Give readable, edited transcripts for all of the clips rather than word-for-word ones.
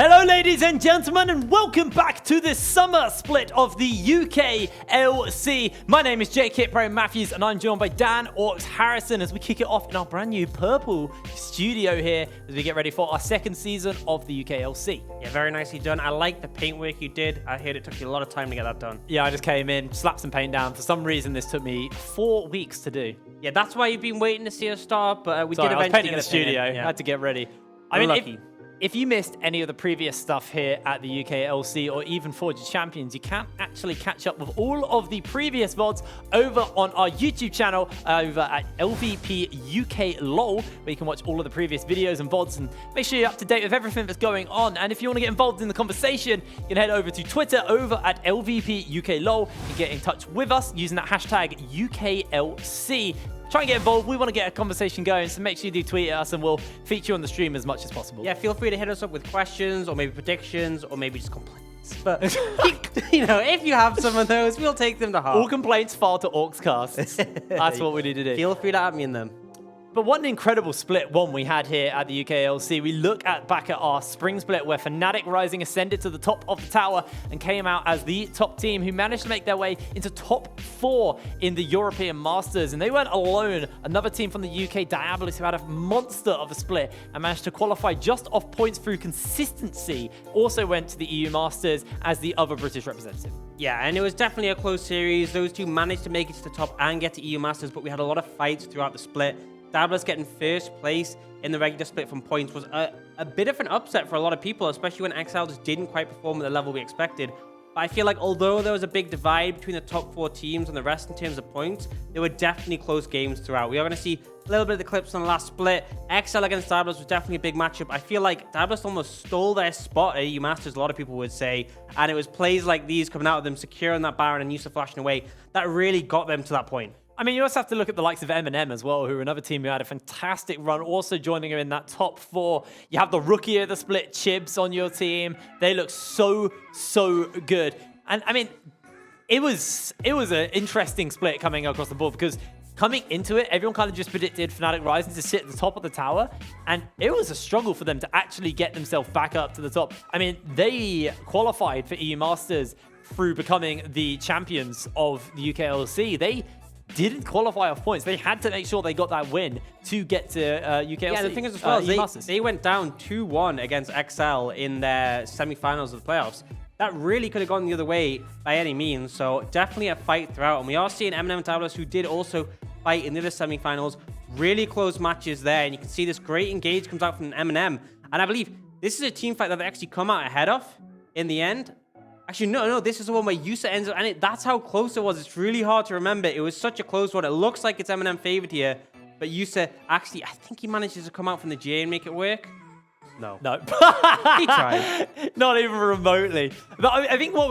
Hello ladies and gentlemen, and welcome back to this summer split of the UKLC. My name is Jake Hitbray Matthews and I'm joined by Dan Orcs Harrison as we kick it off in our brand new purple studio here as we get ready for our second season of the UKLC. Yeah, very nicely done. I like the paint work you did. I heard it took you a lot of time to get that done. Yeah, I just came in, slapped some paint down. For some reason this took me 4 weeks to do. Yeah, that's why you've been waiting to see us start, but we Sorry, did I was eventually painting in get the studio. Yeah. I had to get ready. Unlucky. If you missed any of the previous stuff here at the UKLC or even Forge of Champions, you can actually catch up with all of the previous VODs over on our YouTube channel over at LVP UK LOL, where you can watch all of the previous videos and VODs and make sure you're up to date with everything that's going on. And if you want to get involved in the conversation, you can head over to Twitter over at LVP UK LOL and get in touch with us using that hashtag UKLC. Try and get involved. We want to get a conversation going, so make sure you do tweet at us and we'll feature you on the stream as much as possible. Yeah, feel free to hit us up with questions or maybe predictions or maybe just complaints. But, you know, if you have some of those, we'll take them to heart. All complaints filed to Orcscasts. That's what we need to do. Feel free to add me in them. But what an incredible split one we had here at the UKLC. We look back at our spring split where Fnatic Rising ascended to the top of the tower and came out as the top team who managed to make their way into top 4 in the European Masters. And they weren't alone. Another team from the UK, Diabolus, who had a monster of a split and managed to qualify just off points through consistency, also went to the EU Masters as the other British representative. Yeah, and it was definitely a close series. Those two managed to make it to the top and get to EU Masters, but we had a lot of fights throughout the split. Diabolus getting first place in the regular split from points was a bit of an upset for a lot of people, especially when XL just didn't quite perform at the level we expected. But I feel like although there was a big divide between the top 4 teams and the rest in terms of points, there were definitely close games throughout. We are going to see a little bit of the clips on the last split. XL against Diabolus was definitely a big matchup. I feel like Diabolus almost stole their spot at EU Masters, a lot of people would say. And it was plays like these coming out of them, securing that Baron and Yusa flashing away, that really got them to that point. I mean, you also have to look at the likes of M&M as well, who are another team who had a fantastic run, also joining them in that top 4. You have the rookie of the split, Chibs, on your team. They look so good. And I mean, it was an interesting split coming across the board because coming into it, everyone kind of just predicted Fnatic Rising to sit at the top of the tower, and it was a struggle for them to actually get themselves back up to the top. I mean, they qualified for EU Masters through becoming the champions of the UKLC. They didn't qualify off points. They had to make sure they got that win to get to UKLC. Yeah, the thing is as well, they went down 2-1 against XL in their semi-finals of the playoffs. That really could have gone the other way by any means. So definitely a fight throughout. And we are seeing M&M and Diabolus, who did also fight in the other semi-finals. Really close matches there. And you can see this great engage comes out from M&M. And I believe this is a team fight that they actually come out ahead of in the end. Actually, no, this is the one where Yusa ends up, and that's how close it was. It's really hard to remember. It was such a close one. It looks like it's M&M favored here, but Yusa actually, I think he manages to come out from the J and make it work. No. He tried. Not even remotely. But I think what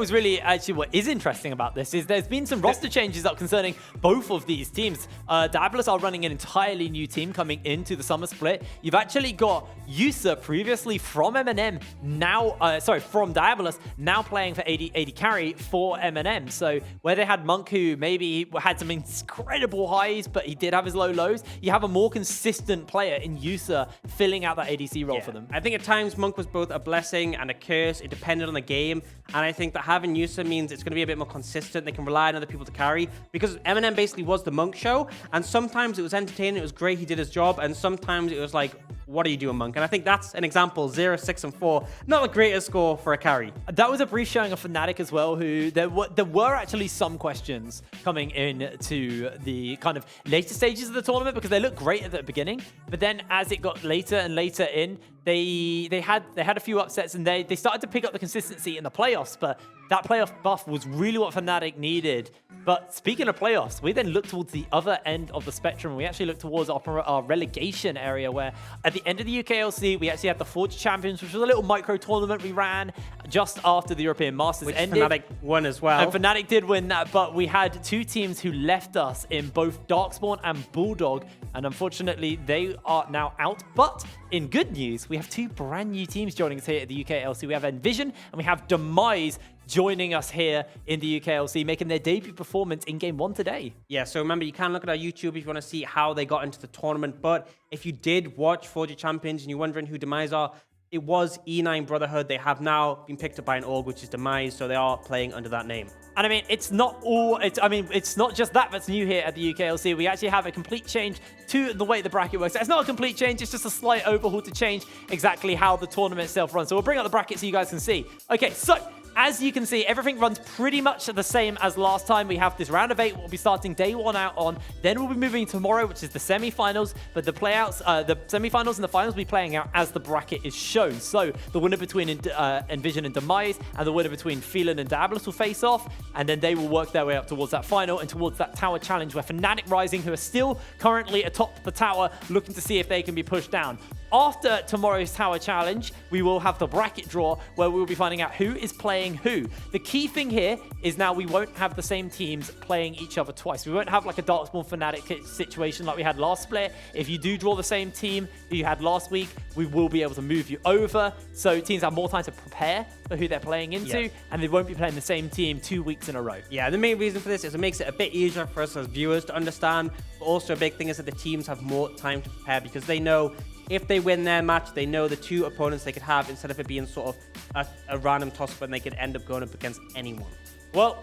is interesting about this is there's been some roster changes up concerning both of these teams. Diabolus are running an entirely new team coming into the summer split. You've actually got Yusa previously from M&M, now, from Diabolus, now playing for AD carry for M&M. So where they had Monk, who maybe had some incredible highs, but he did have his low lows, you have a more consistent player in Yusa filling out that ADC role for them. I think at times Monk was both a blessing and a curse. It depended on the game. And I think that having Yusa means it's going to be a bit more consistent. They can rely on other people to carry. Because M&M basically was the Monk show. And sometimes it was entertaining. It was great. He did his job. And sometimes it was like, what are you doing, Monk? And I think that's an example. 0, 6, and 4. Not the greatest score for a carry. That was a brief showing of Fnatic as well, who there were actually some questions coming into the kind of later stages of the tournament because they looked great at the beginning. But then as it got later and later in, they had a few upsets and they started to pick up the consistency in the playoffs, but that playoff buff was really what Fnatic needed. But speaking of playoffs, we then look towards the other end of the spectrum. We actually look towards our relegation area where at the end of the UKLC, we actually had the Forge Champions, which was a little micro tournament we ran just after the European Masters ended. Fnatic won as well. And Fnatic did win that, but we had 2 teams who left us in both Darkspawn and Bulldog, and unfortunately, they are now out. But in good news, we have 2 brand new teams joining us here at the UKLC. We have Nvision and we have Demise joining us here in the UKLC, making their debut performance in Game 1 today. Yeah, so remember, you can look at our YouTube if you want to see how they got into the tournament. But if you did watch Forge of Champions and you're wondering who Demise are, it was E9 Brotherhood. They have now been picked up by an org, which is Demise, so they are playing under that name. And I mean, it's not just that that's new here at the UKLC. We actually have a complete change to the way the bracket works. It's not a complete change, it's just a slight overhaul to change exactly how the tournament itself runs. So we'll bring up the bracket so you guys can see. Okay, so as you can see, everything runs pretty much the same as last time. We have this round of 8 we'll be starting day 1 out on. Then we'll be moving tomorrow, which is the semi-finals. But the the semi-finals and the finals will be playing out as the bracket is shown. So the winner between Nvision and Demise and the winner between Phelan and Diabolus will face off. And then they will work their way up towards that final and towards that tower challenge where Fnatic Rising, who are still currently atop the tower, looking to see if they can be pushed down. After tomorrow's tower challenge, we will have the bracket draw where we will be finding out who is playing who. The key thing here is now we won't have the same teams playing each other twice. We won't have like a Darkspawn Fnatic situation like we had last split. If you do draw the same team who you had last week, we will be able to move you over. So teams have more time to prepare for who they're playing into, and they won't be playing the same team 2 weeks in a row. Yeah, the main reason for this is it makes it a bit easier for us as viewers to understand. But also a big thing is that the teams have more time to prepare because they know if they win their match, they know the 2 opponents they could have instead of it being sort of a random toss-up and they could end up going up against anyone. Well,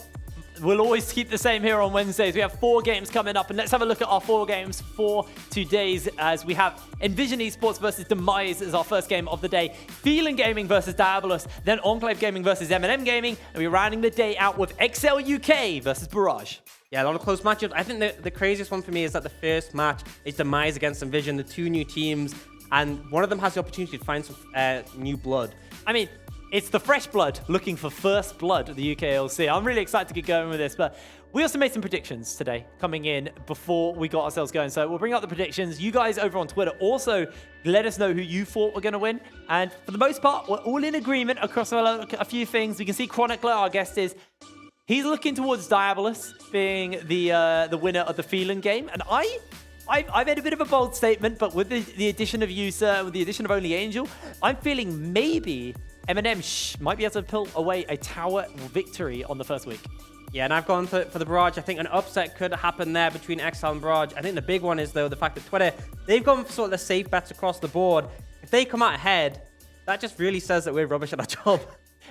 we'll always keep the same here on Wednesdays. We have 4 games coming up, and let's have a look at our 4 games for today's as we have Nvision Esports versus Demise as our first game of the day, Phelan Gaming versus Diabolus, then Enclave Gaming versus M&M Gaming, and we're rounding the day out with XL UK versus Barrage. Yeah, a lot of close matchups. I think the craziest one for me is that the first match is Demise against Nvision, the 2 new teams, and one of them has the opportunity to find some new blood. I mean, it's the fresh blood looking for first blood at the UKLC. I'm really excited to get going with this, but we also made some predictions today coming in before we got ourselves going. So we'll bring up the predictions. You guys over on Twitter also let us know who you thought were going to win. And for the most part, we're all in agreement across a few things. We can see Chronicler, our guest, he's looking towards Diabolus being the winner of the Phelan game. And I made a bit of a bold statement, but with the addition of User, with the addition of Only Angel, I'm feeling maybe M&M might be able to pull away a tower victory on the first week. Yeah, and I've gone for the Barrage. I think an upset could happen there between XL and Barrage. I think the big one is, though, the fact that Twitter, they've gone for sort of the safe bets across the board. If they come out ahead, that just really says that we're rubbish at our job.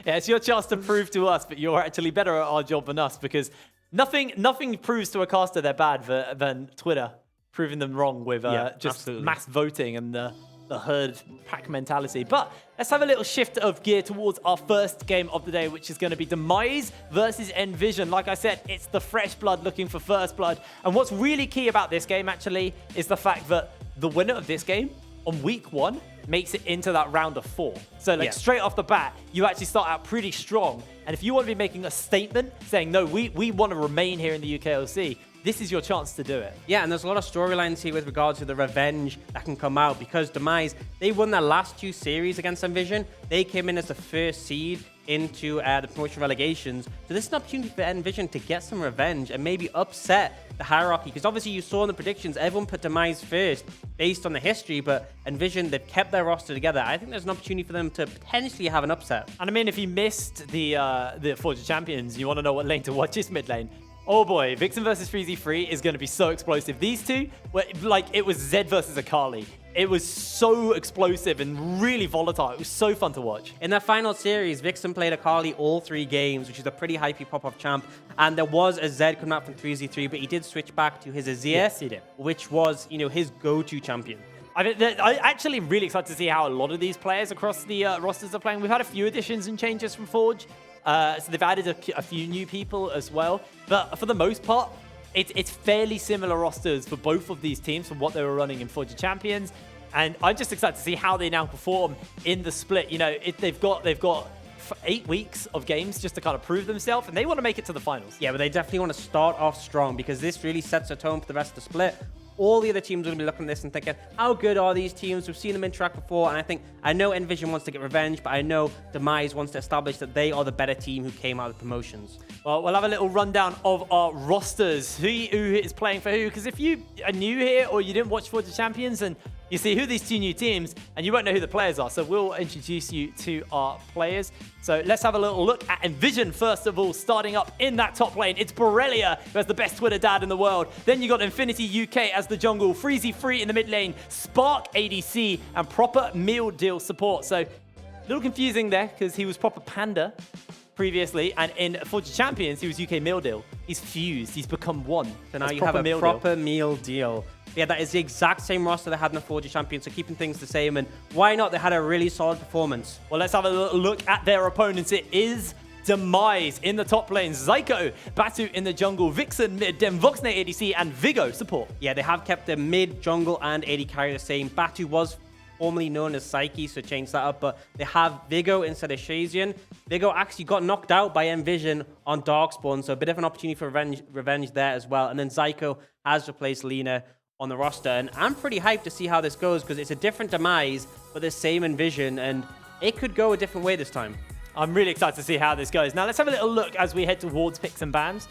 Yeah, it's your chance to prove to us, but you're actually better at our job than us, because nothing proves to a caster they're bad than Twitter proving them wrong with just mass voting and the herd pack mentality. But let's have a little shift of gear towards our first game of the day, which is going to be Demise versus Nvision. Like I said, it's the fresh blood looking for first blood. And what's really key about this game, actually, is the fact that the winner of this game on week 1 makes it into that round of 4. So like straight off the bat, you actually start out pretty strong. And if you want to be making a statement saying, no, we want to remain here in the UKLC, this is your chance to do it. Yeah, and there's a lot of storylines here with regards to the revenge that can come out because Demise, they won their last 2 series against Nvision. They came in as the first seed into the promotion relegations. So this is an opportunity for Nvision to get some revenge and maybe upset the hierarchy. Because obviously you saw in the predictions, everyone put Demise first based on the history, but Nvision, they've kept their roster together. I think there's an opportunity for them to potentially have an upset. And I mean, if you missed the Forge of Champions, you want to know what lane to watch is mid lane. Oh boy, Vixen versus Freezy3 is going to be so explosive. These two, like it was Zed versus Akali. It was so explosive and really volatile. It was so fun to watch. In their final series, Vixen played Akali all 3 games, which is a pretty hypey pop-off champ. And there was a Zed coming out from 3z3, but he did switch back to his Azir, yes, he did, which was, his go-to champion. I mean, I actually really excited to see how a lot of these players across the rosters are playing. We've had a few additions and changes from Forge. So they've added a few new people as well. But for the most part, it's fairly similar rosters for both of these teams from what they were running in Forge of Champions. And I'm just excited to see how they now perform in the split. They've got 8 weeks of games just to kind of prove themselves, and they want to make it to the finals. Yeah, but they definitely want to start off strong because this really sets a tone for the rest of the split. All the other teams are going to be looking at this and thinking, how good are these teams? We've seen them interact before, and I know Nvision wants to get revenge, but I know Demise wants to establish that they are the better team who came out of the promotions. Well, we'll have a little rundown of our rosters, who is playing for who, because if you are new here or you didn't watch Forge of Champions, and you see who these 2 new teams, and you won't know who the players are, so we'll introduce you to our players. So let's have a little look at Nvision, first of all, starting up in that top lane. It's Borrelia, who has the best Twitter dad in the world. Then you got Infinity UK as the jungle, Freezy3 in the mid lane, Spark ADC, and proper meal deal support. So little confusing there because he was proper Panda previously, and in Forge Champions, he was UK Meal Deal. He's fused. He's become one. So now That's you have a proper deal. meal deal. Yeah, that is the exact same roster they had in the Forge Champions, so keeping things the same. And why not? They had a really solid performance. Well, let's have a look at their opponents. It is Demise in the top lane, Zyko, Batu in the jungle, Vixen mid, Voxnay ADC, and Vigo support. Yeah, they have kept the mid, jungle, and AD carry the same. Batu was formerly known as Psyche, so changed that up, but they have Vigo instead of Shazian. Vigo actually got knocked out by Nvision on Darkspawn, so a bit of an opportunity for revenge there as well. And then Zyko has replaced Lina on the roster, and I'm pretty hyped to see how this goes because it's a different Demise, but the same Nvision, and it could go a different way this time. I'm really excited to see how this goes. Now, let's have a little look as we head towards picks and bans.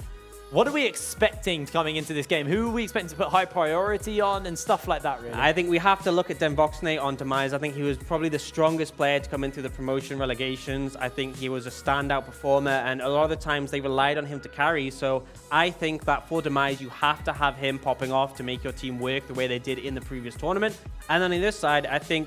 What are we expecting coming into this game? Who are we expecting to put high priority on and stuff like that, really? I think we have to look at Voxnay on Demise. I think he was probably the strongest player to come into the promotion relegations. I think he was a standout performer, and a lot of the times they relied on him to carry. So I think that for Demise, you have to have him popping off to make your team work the way they did in the previous tournament. And then on this side, I think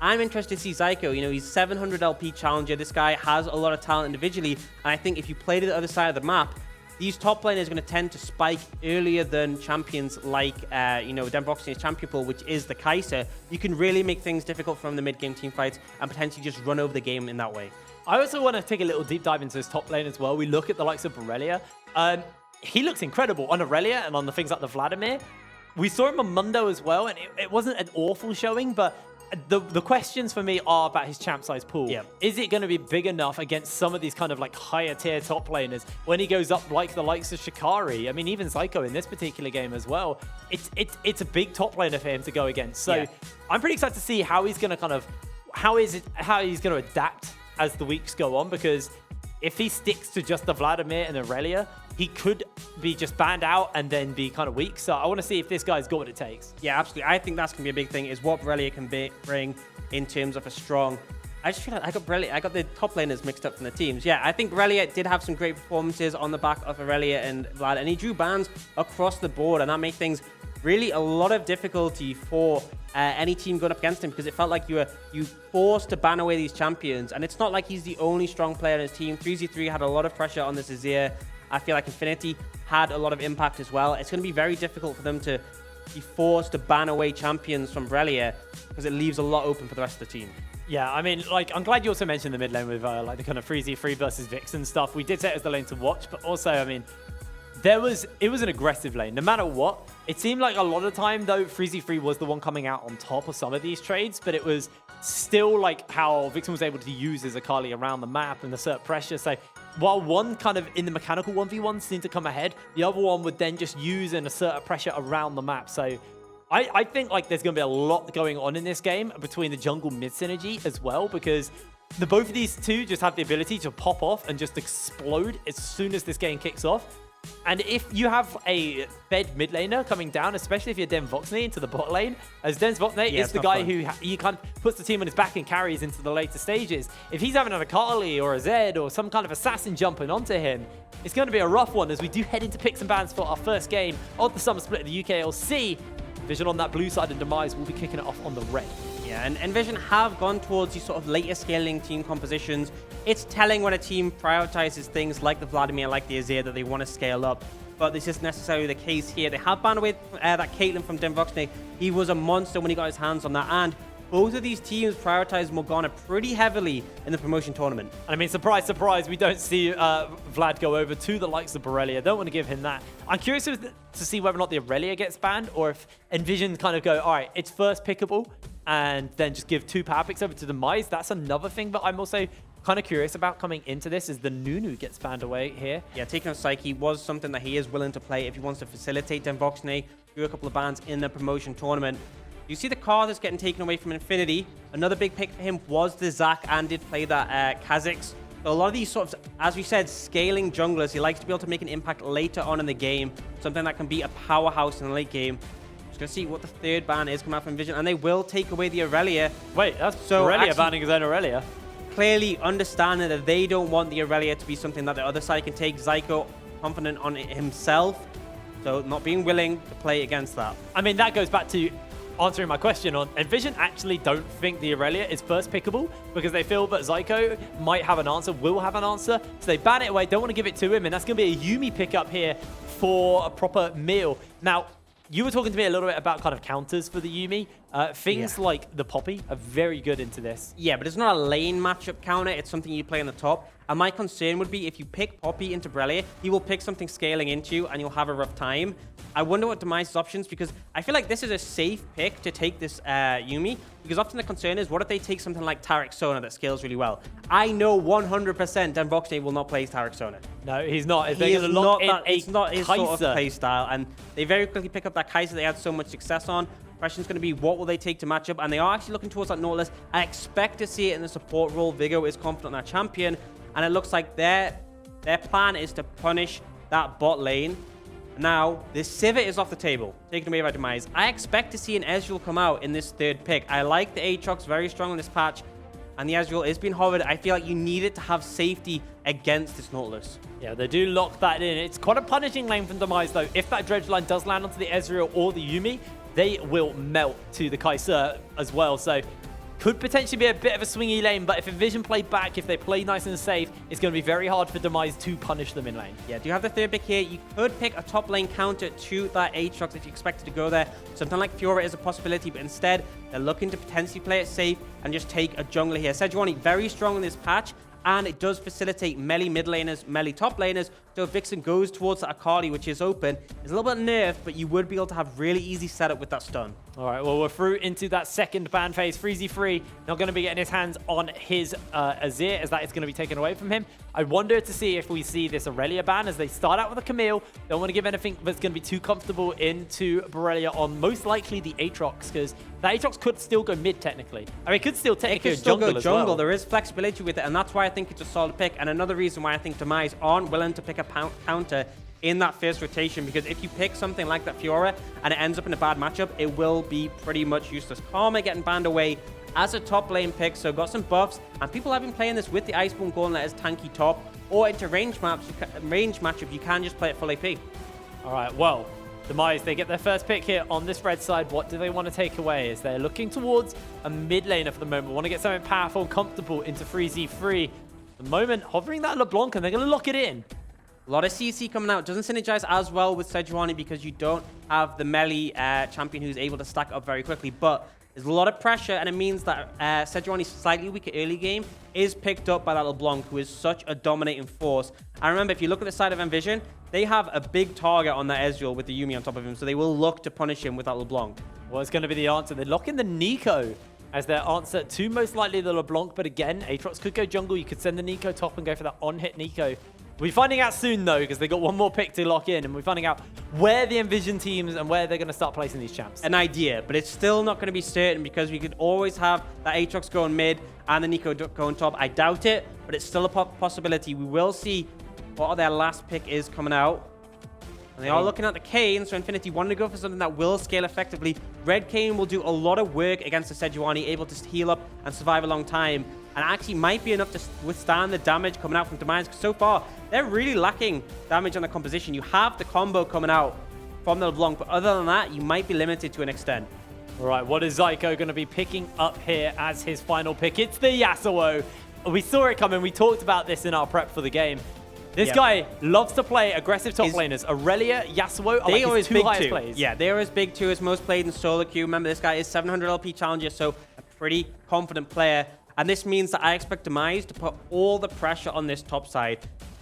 I'm interested to see Zyko. You know, he's 700 LP challenger. This guy has a lot of talent individually. And I think if you play to the other side of the map, these top laners are going to tend to spike earlier than champions like, Voxnay's champion pool, which is the Kai'Sa. You can really make things difficult from the mid-game team fights and potentially just run over the game in that way. I also want to take a little deep dive into his top lane as well. We look at the likes of Borrelia. He looks incredible on Aurelia and on the things like the Vladimir. We saw him on Mundo as well, and it wasn't an awful showing, but the questions for me are about his champ size pool. Yeah. Is it going to be big enough against some of these kind of like higher tier top laners when he goes up like the likes of Shikari? I mean, even Zyko in this particular game as well. It's a big top laner for him to go against. So yeah. I'm pretty excited to see how he's going to how he's going to adapt as the weeks go on, because if he sticks to just the Vladimir and Aurelia, he could be just banned out and then be kind of weak. So I want to see if this guy's got what it takes. Yeah, absolutely. I think that's going to be a big thing, is what Borrelia can bring in terms of a strong... I just feel like I got the top laners mixed up from the teams. Yeah, I think Borrelia did have some great performances on the back of Aurelia and Vlad, and he drew bans across the board, and that made things really a lot of difficulty for any team going up against him, because it felt like you forced to ban away these champions, and it's not like he's the only strong player in his team. 3z3 had a lot of pressure on this Azir. I feel like Infinity had a lot of impact as well. It's going to be very difficult for them to be forced to ban away champions from Borrelia, because it leaves a lot open for the rest of the team. Yeah, I mean, like, I'm glad you also mentioned the mid lane with like the kind of 3z3 versus Vixen stuff. We did say it was the lane to watch, but also, I mean, it was an aggressive lane, no matter what. It seemed like a lot of time, though, 3z3 was the one coming out on top of some of these trades, but it was still like how Vixen was able to use his Akali around the map and assert pressure. So while one kind of in the mechanical 1v1 seemed to come ahead, the other one would then just use and assert pressure around the map. So I think like there's going to be a lot going on in this game between the jungle mid synergy as well, because both of these two just have the ability to pop off and just explode as soon as this game kicks off. And if you have a fed mid laner coming down, especially if you're Voxnay into the bot lane, as Voxnay is the guy who he kind of puts the team on his back and carries into the later stages. If he's having an Akali or a Zed or some kind of assassin jumping onto him, it's going to be a rough one as we do head into picks and bans for our first game of the summer split of the UKLC. Vision on that blue side and Demise will be kicking it off on the red. Yeah, and Nvision have gone towards these sort of later scaling team compositions. It's telling when a team prioritizes things like the Vladimir, like the Azir, that they want to scale up. But this isn't necessarily the case here. They have banned away that Caitlyn from Voxnay. He was a monster when he got his hands on that. And both of these teams prioritized Morgana pretty heavily in the promotion tournament. And I mean, surprise, surprise, we don't see Vlad go over to the likes of Borrelia. Don't want to give him that. I'm curious to see whether or not the Aurelia gets banned, or if Nvision kind of go, all right, it's first pickable, and then just give 2 power picks over to Demise. That's another thing, but I'm also kind of curious about coming into this is the Nunu gets banned away here. Yeah, taking off Psyche was something that he is willing to play if he wants to facilitate Voxnay through a couple of bans in the promotion tournament. You see the car that's getting taken away from Infinity. Another big pick for him was the Zac, and did play that Kha'Zix. So a lot of these sort of, as we said, scaling junglers, he likes to be able to make an impact later on in the game, something that can be a powerhouse in the late game. Just gonna see what the third ban is coming out from Nvision, and they will take away the Aurelia. Wait, that's so Aurelia banning his own Aurelia. Clearly understanding that they don't want the Aurelia to be something that the other side can take. Zyko confident on it himself, so not being willing to play against that. I mean, that goes back to, answering my question on Nvision actually don't think the Aurelia is first pickable because they feel that Zyko might have an answer, will have an answer. So they ban it away, don't want to give it to him. And that's going to be a Yuumi pickup here for a proper meal. Now, you were talking to me a little bit about kind of counters for the Yuumi. Things like the Poppy are very good into this. Yeah, but it's not a lane matchup counter. It's something you play on the top. And my concern would be if you pick Poppy into Borrelia, he will pick something scaling into you and you'll have a rough time. I wonder what Demise's options, because I feel like this is a safe pick to take this Yuumi, because often the concern is, what if they take something like Taric Sona that scales really well? I know 100% Dan Boxney will not play Taric Sona. No, he's not. It's not his sort of play style, and they very quickly pick up that Kai'Sa they had so much success on. Question's going to be, what will they take to match up? And they are actually looking towards that Nautilus. I expect to see it in the support role. Vigo is confident on that champion, and it looks like their plan is to punish that bot lane. Now, the Sivir is off the table, taken away by Demise. I expect to see an Ezreal come out in this third pick. I like the Aatrox very strong in this patch, and the Ezreal is being hovered. I feel like you need it to have safety against this Nautilus. Yeah, they do lock that in. It's quite a punishing lane from Demise, though. If that dredge line does land onto the Ezreal or the Yuumi, they will melt to the Kai'Sa as well. So could potentially be a bit of a swingy lane, but if Nvision play back, if they play nice and safe, it's going to be very hard for Demise to punish them in lane. Yeah, do you have the third pick here? You could pick a top lane counter to that Aatrox if you expected to go there. Something like Fiora is a possibility, but instead, they're looking to potentially play it safe and just take a jungler here. Sejuani, very strong in this patch, and it does facilitate melee mid laners, melee top laners. So if Vixen goes towards that Akali, which is open, it's a little bit nerfed, but you would be able to have really easy setup with that stun. All right, well, we're through into that second ban phase. Freezy not going to be getting his hands on his Azir, as that is going to be taken away from him. I wonder to see if we see this Aurelia ban as they start out with a Camille. Don't want to give anything that's going to be too comfortable into Borrelia on most likely the Aatrox, because the Aatrox could still go mid technically. I mean, it could still technically go jungle as well. There is flexibility with it, and that's why I think it's a solid pick. And another reason why I think Demise aren't willing to pick a counter in that first rotation, because if you pick something like that Fiora and it ends up in a bad matchup, it will be pretty much useless. Karma getting banned away as a top lane pick, so got some buffs, and people have been playing this with the Iceborne Gauntlet as tanky top, or into range matchup, you can just play it full AP. All right, well, Demise, they get their first pick here on this red side. What do they want to take away? As they're looking towards a mid laner for the moment. Want to get something powerful and comfortable into Freezy. The moment, hovering that LeBlanc, and they're going to lock it in. A lot of CC coming out. Doesn't synergize as well with Sejuani because you don't have the melee champion who's able to stack up very quickly. But there's a lot of pressure, and it means that Sejuani's slightly weaker early game is picked up by that LeBlanc, who is such a dominating force. And remember, if you look at the side of Nvision, they have a big target on that Ezreal with the Yuumi on top of him, so they will look to punish him with that LeBlanc. Well, it's going to be the answer. They lock in the Nico as their answer to most likely the LeBlanc. But again, Aatrox could go jungle. You could send the Nico top and go for that on-hit Nico. We'll be finding out soon, though, because they got one more pick to lock in, and we're finding out where the Nvision teams and where they're going to start placing these champs. An idea, but it's still not going to be certain, because we could always have that Aatrox going mid and the Nico going top. I doubt it, but it's still a possibility. We will see what their last pick is coming out. And they are looking at the Kayn, so Infinity wanted to go for something that will scale effectively. Red Kayn will do a lot of work against the Sejuani, able to heal up and survive a long time. And actually might be enough to withstand the damage coming out from Demise, because so far, they're really lacking damage on the composition. You have the combo coming out from the LeBlanc, but other than that, you might be limited to an extent. All right, what is Zyko going to be picking up here as his final pick? It's the Yasuo. We saw it coming. We talked about this in our prep for the game. This guy loves to play aggressive top laners. Aurelia, Yasuo are like his two highest plays. Yeah, they are his big two. His most played in solo queue. Remember, this guy is 700 LP challenger, so a pretty confident player. And this means that I expect Demise to put all the pressure on this top side.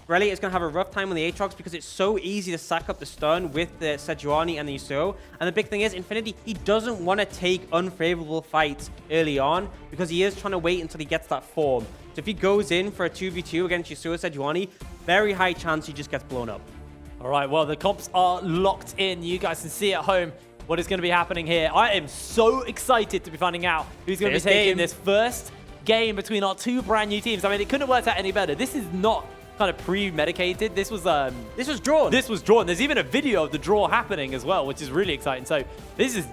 Aurelia is going to have a rough time on the Aatrox because it's so easy to sack up the stun with the Sejuani and the Yasuo. And the big thing is, Infinity, he doesn't want to take unfavorable fights early on because he is trying to wait until he gets that form. So if he goes in for a 2v2 against Yasuo Sejuani, very high chance he just gets blown up. All right, well, the comps are locked in. You guys can see at home what is going to be happening here. I am so excited to be finding out who's going to be taking this first game between our two brand new teams. I mean, it couldn't have worked out any better. This is not kind of pre-medicated. This was drawn. This was drawn. There's even a video of the draw happening as well, which is really exciting. So this is...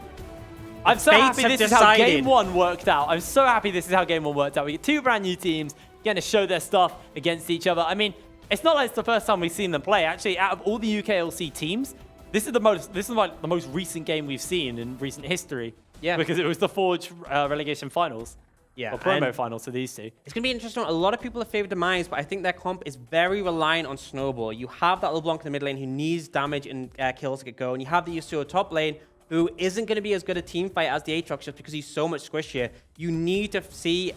I'm so happy this is how game one worked out. I'm so happy this is how game one worked out. We get two brand new teams getting to show their stuff against each other. I mean, it's not like it's the first time we've seen them play. Actually, out of all the UKLC teams, this is like the most recent game we've seen in recent history. Yeah. Because it was the Forge relegation finals. Yeah. Or promo finals to these two. It's going to be interesting. A lot of people have favored Demise, but I think their comp is very reliant on Snowball. You have that LeBlanc in the mid lane who needs damage and kills to get going. You have the Yasuo top lane who isn't going to be as good a team fight as the Aatrox just because he's so much squishier. You need to see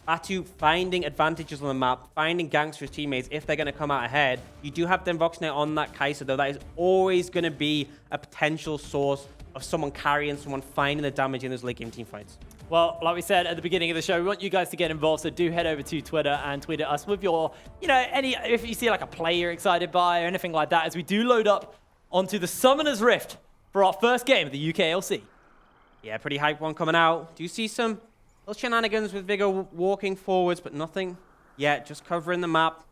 Batu finding advantages on the map, finding ganks for his teammates if they're going to come out ahead. You do have Denvoxnet on that Kai'Sa, though. That is always going to be a potential source of someone carrying, someone finding the damage in those late game team fights. Well, like we said at the beginning of the show, we want you guys to get involved, so do head over to Twitter and tweet at us with your, if you see like a play you're excited by or anything like that, as we do load up onto the Summoner's Rift for our first game of the UKLC. Yeah, pretty hype one coming out. Do you see some little shenanigans with Vigor walking forwards, but nothing yet, just covering the map.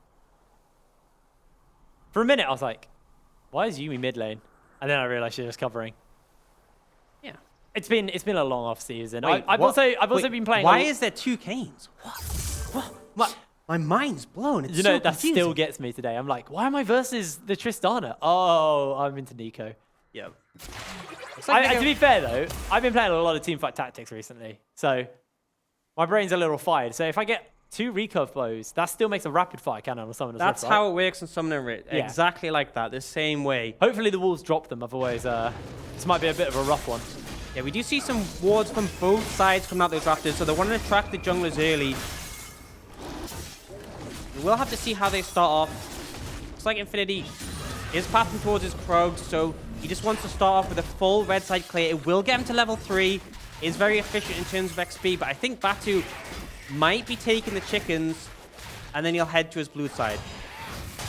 For a minute, I was like, why is Yuumi mid lane? And then I realized she's just covering. Yeah. It's been a long off season. Wait, I've also been playing. Why is there 2 Kanes? What? My mind's blown. It's so that confusing. still gets me today. I'm like, why am I versus the Tristana? Oh, I'm into Nico. Yeah. To be fair though, I've been playing a lot of teamfight tactics recently, so my brain's a little fired. So if I get 2 recurve blows, that still makes a rapid fire cannon on Summoner's Rift, That's how it works in Summoner Rift. Yeah. Exactly like that, the same way. Hopefully the wolves drop them, otherwise this might be a bit of a rough one. Yeah, we do see some wards from both sides coming out those rafters, so they want to attract the junglers early. We'll have to see how they start off. Looks like Infinity is passing towards his Krog, so he just wants to start off with a full red side clear. It will get him to level 3. Is very efficient in terms of XP, but I think Batu might be taking the chickens, and then he'll head to his blue side.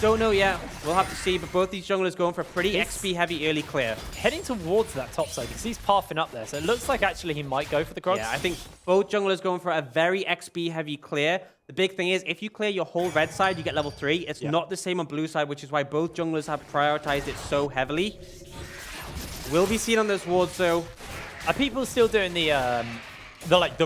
Don't know yet. We'll have to see, but both these junglers going for a pretty XP-heavy early clear. Heading towards that top side, because he's pathing up there, so it looks like actually he might go for the Krogs. Yeah, I think both junglers going for a very XP-heavy clear. The big thing is, if you clear your whole red side, you get level 3. It's not the same on blue side, which is why both junglers have prioritized it so heavily. Will be seen on those wards, though. Are people still doing the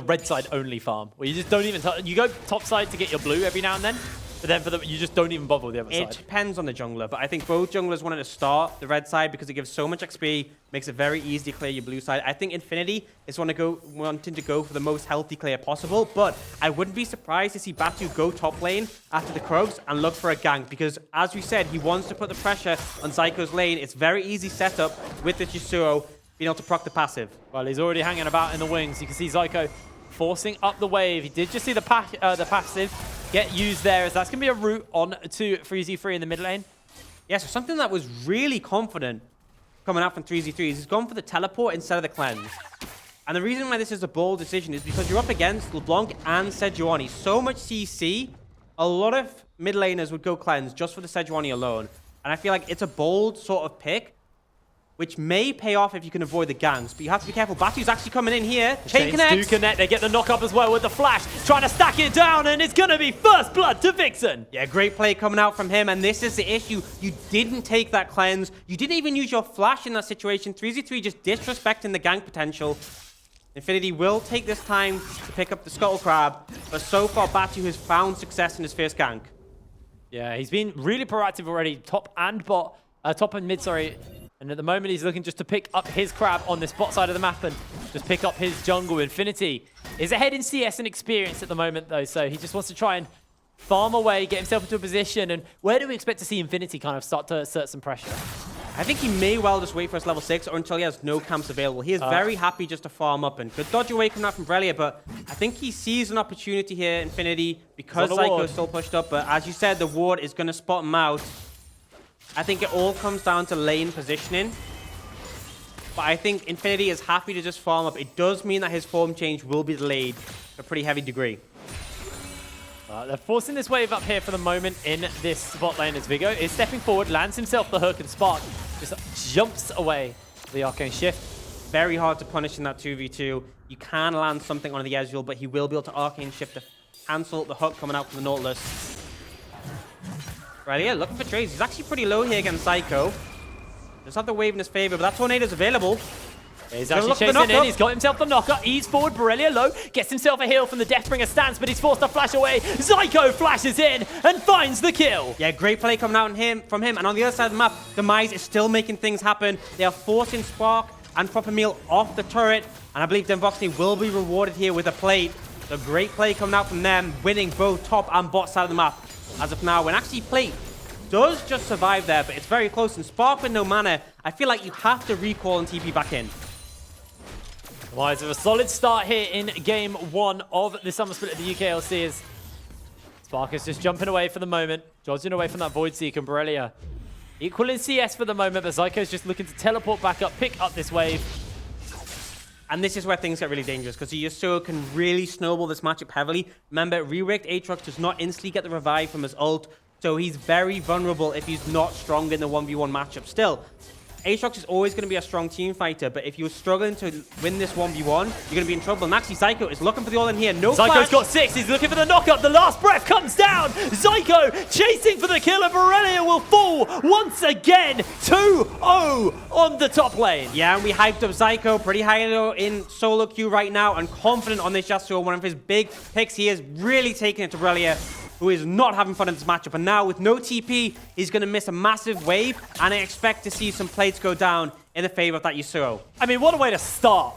red side only farm, where you just don't even you go top side to get your blue every now and then, but then you just don't even bother with the other side? It depends on the jungler, but I think both junglers wanted to start the red side because it gives so much XP, makes it very easy to clear your blue side. I think Infinity is wanting to go for the most healthy clear possible, but I wouldn't be surprised to see Batu go top lane after the Krogs and look for a gank, because as we said, he wants to put the pressure on Zyko's lane. It's very easy setup with the Yasuo, being able to proc the passive. Well, he's already hanging about in the wings. You can see Zyko forcing up the wave. He did just see the passive get used there, as that's going to be a route on to 3z3 in the mid lane. Yeah, so something that was really confident coming out from 3z3 is he's gone for the teleport instead of the cleanse. And the reason why this is a bold decision is because you're up against LeBlanc and Sejuani. So much CC, a lot of mid laners would go cleanse just for the Sejuani alone. And I feel like it's a bold sort of pick, which may pay off if you can avoid the ganks, but you have to be careful. Batu's actually coming in here. Chain connect. Do connect. They get the knock up as well with the flash. Trying to stack it down, and it's going to be first blood to Vixen. Yeah, great play coming out from him, and this is the issue. You didn't take that cleanse. You didn't even use your flash in that situation. 3z3 just disrespecting the gank potential. Infinity will take this time to pick up the Scuttle Crab, but so far Batu has found success in his first gank. Yeah, he's been really proactive already, top and mid, sorry. And at the moment, he's looking just to pick up his crab on this bot side of the map and just pick up his jungle. Infinity is ahead in CS and experience at the moment, though, so he just wants to try and farm away, get himself into a position. And where do we expect to see Infinity kind of start to assert some pressure? I think he may well just wait for his level 6 or until he has no camps available. He is very happy just to farm up, and good dodge away coming out from Brelia, but I think he sees an opportunity here, Infinity, because Zyko's still pushed up. But as you said, the ward is going to spot him out. I think it all comes down to lane positioning. But I think Infinity is happy to just farm up. It does mean that his form change will be delayed to a pretty heavy degree. They're forcing this wave up here for the moment in this bot lane as Vigo is stepping forward, lands himself the hook, and Spark just jumps away the Arcane Shift. Very hard to punish in that 2v2. You can land something on the Ezreal, but he will be able to Arcane Shift to cancel the hook coming out from the Nautilus. Right, yeah, looking for trades. He's actually pretty low here against Zyko. Does have the wave in his favor, but that Tornado's available. He's actually chasing in. He's got himself the knocker. Ease forward. Borrelia low. Gets himself a heal from the Deathbringer stance, but he's forced to flash away. Zyko flashes in and finds the kill. Yeah, great play coming out from him. And on the other side of the map, Demise is still making things happen. They are forcing Spark and proper meal off the turret. And I believe Demise will be rewarded here with a plate. So great play coming out from them, winning both top and bot side of the map. As of now, when actually plate does just survive there, but it's very close. And Spark with no mana, I feel like you have to recall and TP back in. Demise with a solid start here in game 1 of the Summer Split of the UKLC. Is Spark is just jumping away for the moment, dodging away from that Void Seek, and Borrelia equal in CS for the moment, but Zyko's just looking to teleport back up, pick up this wave. And this is where things get really dangerous, because Yasuo can really snowball this matchup heavily. Remember, Re-Rigged Aatrox does not instantly get the revive from his ult, so he's very vulnerable if he's not strong in the 1v1 matchup. Still, Aatrox is always going to be a strong team fighter, but if you're struggling to win this 1v1, you're going to be in trouble. And actually, Zyko is looking for the all-in here. No Zyko's flash. got 6. He's looking for the knock-up. The last breath comes down. Zyko chasing for the kill, and Borrelia will fall once again. 2-0 on the top lane. Yeah, and we hyped up Zyko pretty high in solo queue right now, and confident on this Yasuo. One of his big picks. He is really taking it to Borrelia, who is not having fun in this matchup. And now with no TP, he's going to miss a massive wave, and I expect to see some plates go down in the favor of that Yasuo. I mean, what a way to start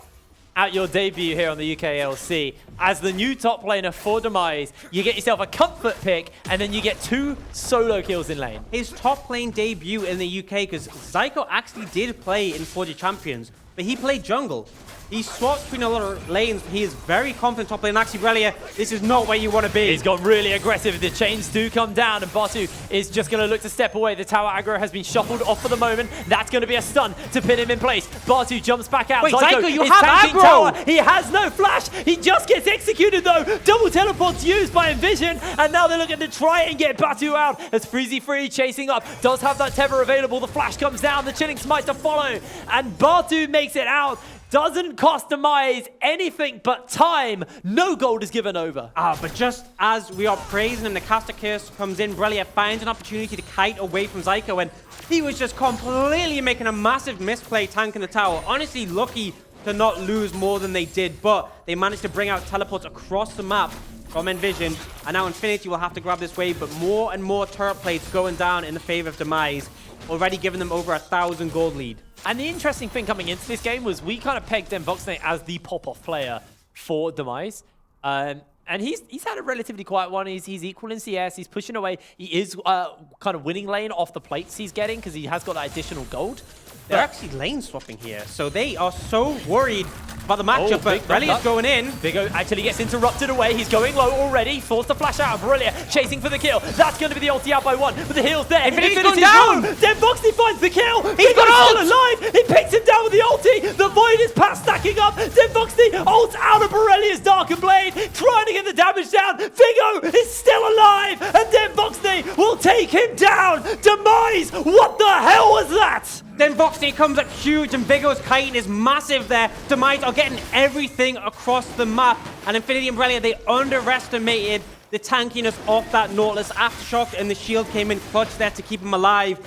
out your debut here on the UKLC. As the new top laner for Demise, you get yourself a comfort pick, and then you get 2 solo kills in lane. His top lane debut in the UK, because Zyko actually did play in Forge of Champions, but he played jungle. He swaps between a lot of lanes. He is very confident top lane. Actually, Borrelia, this is not where you want to be. He's got really aggressive. The chains do come down, and Batu is just going to look to step away. The tower aggro has been shuffled off for the moment. That's going to be a stun to pin him in place. Batu jumps back out. Wait, Zyko, you is have tanking aggro! tower. He has no flash. He just gets executed, though. Double teleports used by Nvision, and now they're looking to try and get Batu out as Freezy Free chasing up. Does have that tether available. The flash comes down. The chilling smite to follow, and Batu makes it out. Doesn't cost Demise anything but time. No gold is given over. But just as we are praising him, the caster curse comes in. Borrelia finds an opportunity to kite away from Zyko, and he was just completely making a massive misplay tanking the tower. Honestly, lucky to not lose more than they did, but they managed to bring out teleports across the map from Nvision, and now Infinity will have to grab this wave, but more and more turret plates going down in the favor of Demise, already giving them over 1,000 gold lead. And the interesting thing coming into this game was we kind of pegged Demise as the pop-off player for Demise. And he's had a relatively quiet one. He's equal in CS. He's pushing away. He is kind of winning lane off the plates he's getting because he has got that additional gold. They're actually lane swapping here, so they are so worried about the matchup, but Borrelia's going in. Bigo actually gets interrupted away. He's going low already. Forced to flash out. Borrelia chasing for the kill. That's going to be the ulti out by 1, but the heal's there. Infinity's going down. Demise finds the kill. He's got ult. Still alive. He picks him down with the ulti. The Void is past stacking up. Demise ults out of Borrelia's Darker Blade, trying to get the damage down. Vigo is still alive, and Demise will take him down. Demise, what the hell was that? Then Voxney comes up huge, and Vigo's kiting is massive there. Demise are getting everything across the map, and Infinity and Borrelia, they underestimated the tankiness of that Nautilus Aftershock, and the shield came in clutch there to keep him alive.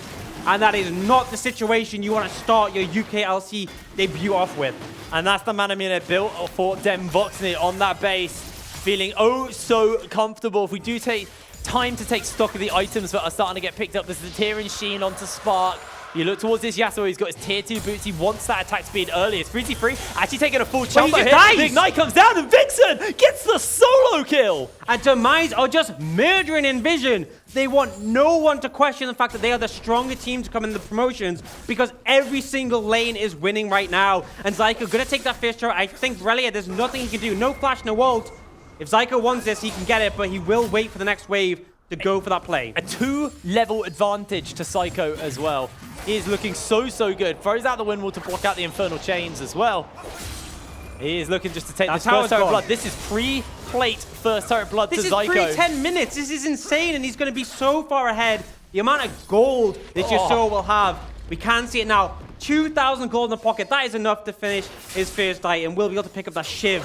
And that is not the situation you want to start your UKLC debut off with. And that's the mana minute built for Demise on that base. Feeling oh so comfortable. If we do take time to take stock of the items that are starting to get picked up, this is the Tyrian Sheen onto Spark. You look towards this Yasuo, he's got his tier 2 boots, he wants that attack speed early. It's Freezy Free, actually taking a full jump here. The Ignite comes down, and Vixen gets the solo kill. And Demise are just murdering Nvision. They want no one to question the fact that they are the stronger team to come in the promotions, because every single lane is winning right now. And Zyko gonna take that first turret. I think Borrelia, there's nothing he can do. No flash, no ult. If Zyko wants this, he can get it, but he will wait for the next wave to go for that play. A 2-level advantage to Zyko as well. He is looking so good. Throws out the Windwall to block out the Infernal Chains as well. He is looking just to take this first turret blood. This is pre-plate first turret blood to Zyko. This is pre-10 minutes. This is insane, and he's going to be so far ahead. The amount of gold that Yasuo will have, we can see it now. 2,000 gold in the pocket. That is enough to finish his first fight, and we'll be able to pick up that Shiv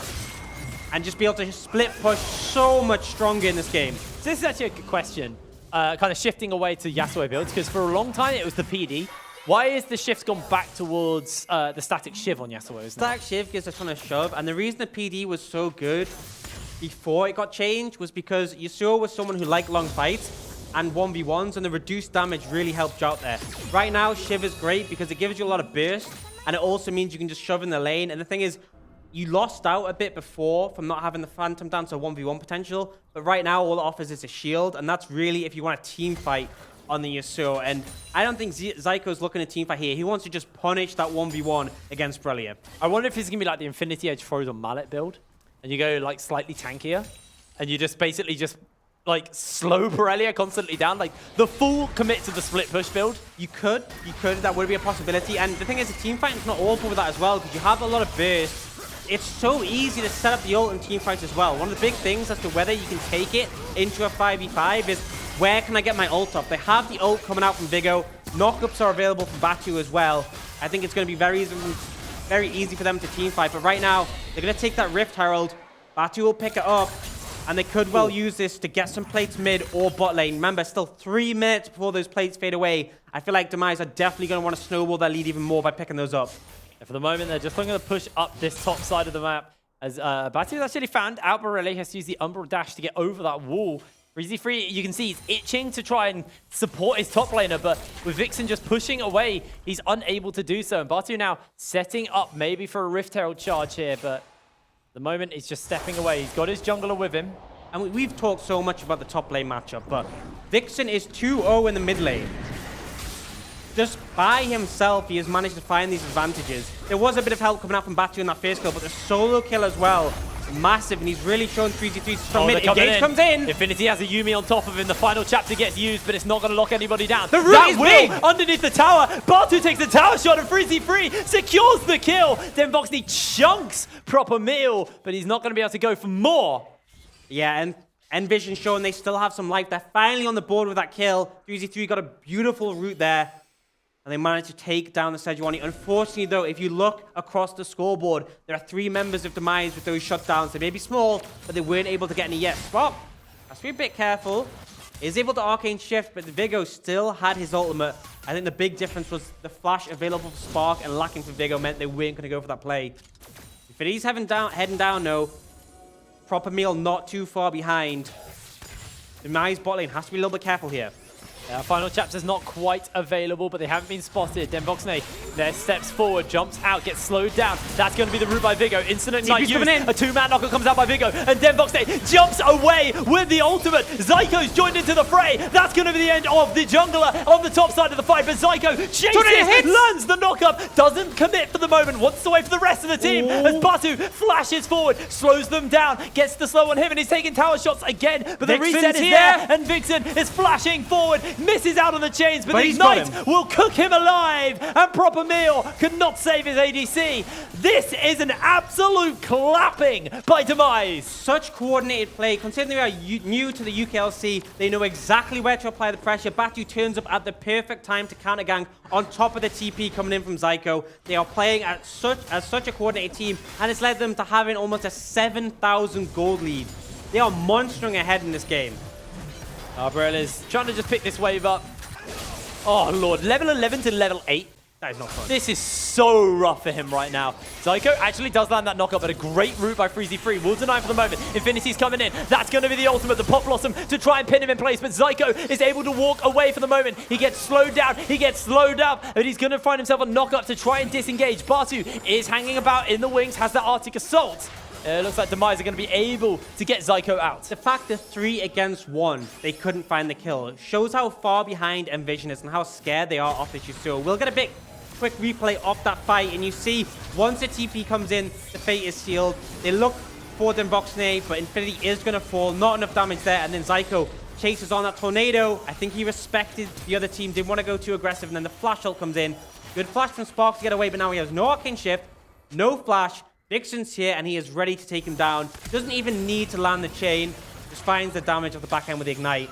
and just be able to split push so much stronger in this game. So this is actually a good question. Kind of shifting away to Yasuo builds, because for a long time it was the PD. Why is the shift gone back towards the static Shiv on Yasuo? Static Shiv gives a ton of shove, and the reason the PD was so good before it got changed was because Yasuo was someone who liked long fights and 1v1s, and the reduced damage really helped you out there. Right now, Shiv is great because it gives you a lot of burst, and it also means you can just shove in the lane. And the thing is, you lost out a bit before from not having the Phantom Dance or 1v1 potential, but right now all it offers is a shield, and that's really if you want a team fight on the Yasuo. And I don't think Zyko's looking at team fight here. He wants to just punish that 1v1 against Brilliant. I wonder if he's going to be like the Infinity Edge Frozen Mallet build, and you go like slightly tankier, and you just basically just like slow Borrelia constantly down, like the full commit to the split push build. You could, that would be a possibility. And the thing is, the team fight is not awful with that as well, because you have a lot of bursts. It's so easy to set up the ult in team fights as well. One of the big things as to whether you can take it into a 5v5 is where can I get my ult up? They have the ult coming out from Vigo. Knockups are available from Batu as well. I think it's going to be very easy for them to team fight. But right now, they're going to take that Rift Herald. Batu will pick it up. And they could well use this to get some plates mid or bot lane. Remember, still 3 minutes before those plates fade away. I feel like Demise are definitely going to want to snowball their lead even more by picking those up. And for the moment, they're just looking to push up this top side of the map. As Batu actually found out Borrelia has to use the Umbral Dash to get over that wall. Freezy3, you can see he's itching to try and support his top laner, but with Vixen just pushing away, he's unable to do so. And Batu now setting up maybe for a Rift Herald charge here, but the moment he's just stepping away. He's got his jungler with him. And we've talked so much about the top lane matchup, but Vixen is 2-0 in the mid lane. Just by himself, he has managed to find these advantages. There was a bit of help coming out from Batu in that first kill, but the solo kill as well, massive, and he's really shown 3v3 from mid. Engage comes in. Infinity has a Yuumi on top of him. The final chapter gets used, but it's not going to lock anybody down. The root is big. Underneath the tower. Batu takes the tower shot, and Freezy3 secures the kill. Then Voxney chunks Proper Meal, but he's not going to be able to go for more. Yeah, and Nvision showing they still have some life. They're finally on the board with that kill. 3z3 got a beautiful route there, and they managed to take down the Sejuani. Unfortunately, though, if you look across the scoreboard, there are 3 members of Demise with those shutdowns. They may be small, but they weren't able to get any yet. Spot has to be a bit careful. Is able to Arcane Shift, but the Vigo still had his ultimate. I think the big difference was the flash available for Spark and lacking for Vigo meant they weren't going to go for that play. If it is heading down, though, Proper Meal not too far behind. Demise bot lane has to be a little bit careful here. Yeah, final chapter's not quite available, but they haven't been spotted. Then Voxney there steps forward, jumps out, gets slowed down. That's going to be the route by Vigo. Instant Ignite used. A 2-man knocker comes out by Vigo, and then Voxney jumps away with the ultimate. Zyko's joined into the fray. That's going to be the end of the jungler on the top side of the fight, but Zyko chases, lands the knockup, doesn't commit for the moment, wants to wait for the rest of the team. Ooh. As Batu flashes forward, slows them down, gets the slow on him, and he's taking tower shots again, but the reset is there, and Vixen is flashing forward. Misses out on the chains, but the Ignite will cook him alive, and Proper Meal cannot save his ADC. This is an absolute clapping by Demise. Such coordinated play. Considering they are new to the UKLC, they know exactly where to apply the pressure. Batu turns up at the perfect time to counter gank on top of the TP coming in from Zyko. They are playing as such a coordinated team, and it's led them to having almost a 7,000 gold lead. They are monstering ahead in this game. Borrelia's trying to just pick this wave up. Oh, Lord. Level 11 to level 8. That is not fun. This is so rough for him right now. Zyko actually does land that knockup, but a great route by Freezy3. Will deny for the moment. Infinity's coming in. That's going to be the ultimate, the Pop Blossom, to try and pin him in place. But Zyko is able to walk away for the moment. He gets slowed down. He gets slowed up. But he's going to find himself a knockup to try and disengage. Batu is hanging about in the wings, has that Arctic Assault. It looks like Demise are going to be able to get Zyko out. The fact that 3 against 1, they couldn't find the kill, shows how far behind Nvision is and how scared they are off this Yasuo. We'll get a bit quick replay of that fight, and you see, once the TP comes in, the fate is sealed. They look for Voxney, but Infinity is going to fall. Not enough damage there, and then Zyko chases on that tornado. I think he respected the other team, didn't want to go too aggressive, and then the flash ult comes in. Good flash from Spark to get away, but now he has no Arcane Shift, no flash. Vixen's here, and he is ready to take him down. Doesn't even need to land the chain. Just finds the damage of the backhand with the Ignite,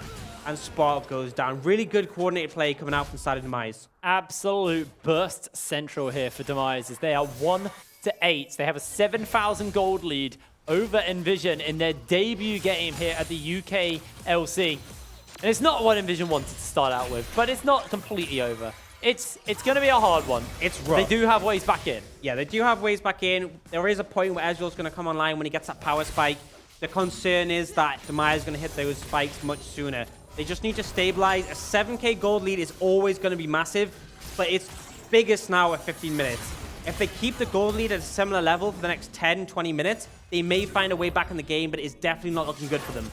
and Spark goes down. Really good coordinated play coming out from the side of Demise. Absolute burst central here for Demise, as they are 1-8. They have a 7,000 gold lead over Nvision in their debut game here at the UKLC. And it's not what Nvision wanted to start out with, but it's not completely over. It's going to be a hard one. It's rough. They do have ways back in. Yeah, they do have ways back in. There is a point where Ezreal's going to come online when he gets that power spike. The concern is that Demise is going to hit those spikes much sooner. They just need to stabilize. A 7k gold lead is always going to be massive, but it's biggest now at 15 minutes. If they keep the gold lead at a similar level for the next 10, 20 minutes, they may find a way back in the game, but it's definitely not looking good for them.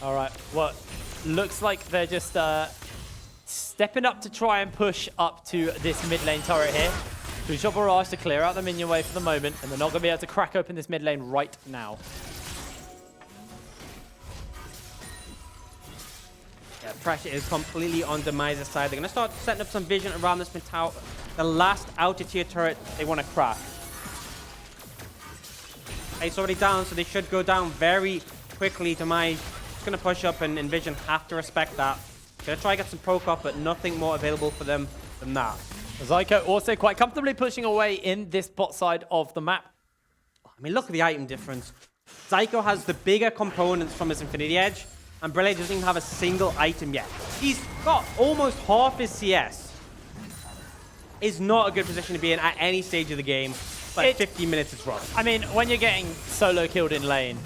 All right, well, looks like they're just stepping up to try and push up to this mid lane turret here. Two-shot barrage to clear out the minion wave for the moment, and they're not going to be able to crack open this mid lane right now. Yeah, pressure is completely on Demise's side. They're going to start setting up some vision around this mid tower. The last outer tier turret they want to crack. It's already down, so they should go down very quickly. Demise is going to push up, and Nvision have to respect that. Going to try and get some poke off, but nothing more available for them than that. Zyko also quite comfortably pushing away in this bot side of the map. I mean, look at the item difference. Zyko has the bigger components from his Infinity Edge, and Brele doesn't even have a single item yet. He's got almost half his CS. Is not a good position to be in at any stage of the game, but 15 minutes is rough. I mean, when you're getting solo killed in lane,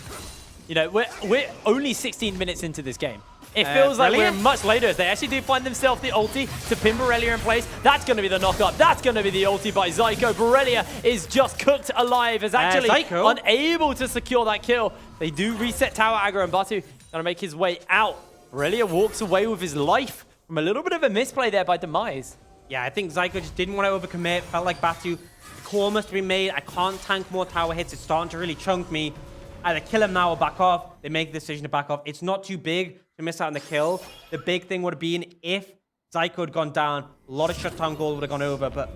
you know, we're only 16 minutes into this game. It feels like we're much later as they actually do find themselves the ulti to pin Borrelia in place. That's going to be the knock-up. That's going to be the ulti by Zyko. Borrelia is just cooked alive, is actually unable to secure that kill. They do reset tower aggro, and Batu going to make his way out. Borrelia walks away with his life from a little bit of a misplay there by Demise. Yeah, I think Zyko just didn't want to overcommit. Felt like Batu, the call must be made. I can't tank more tower hits. It's starting to really chunk me. Either kill him now or back off. They make the decision to back off. It's not too big to miss out on the kill. The big thing would have been if Zyko had gone down, a lot of shutdown gold would have gone over. But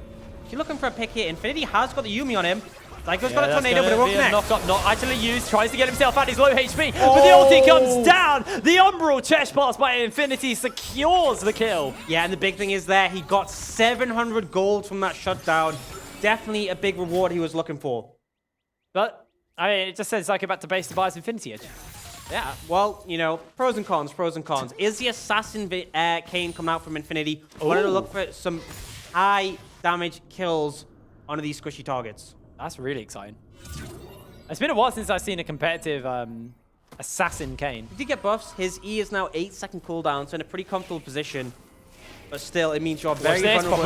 if you're looking for a pick here, Infinity has got the Yumi on him. Zyko's got a tornado, but it won't connect. Knock up, not actually used. Tries to get himself out. He's low HP, but the ulti comes down. The Umbral chest pass by Infinity secures the kill. Yeah, and the big thing is there, he got 700 gold from that shutdown. Definitely a big reward he was looking for. But, I mean, it just says Zyko back to base to buy his Infinity Edge. Yeah, well, you know, pros and cons, pros and cons. Is the Assassin Kane coming out from Infinity? I wanted to look for some high damage kills onto these squishy targets. That's really exciting. It's been a while since I've seen a competitive Assassin Kane. He did get buffs. His E is now 8-second cooldown, so in a pretty comfortable position. But still, it means you're very vulnerable.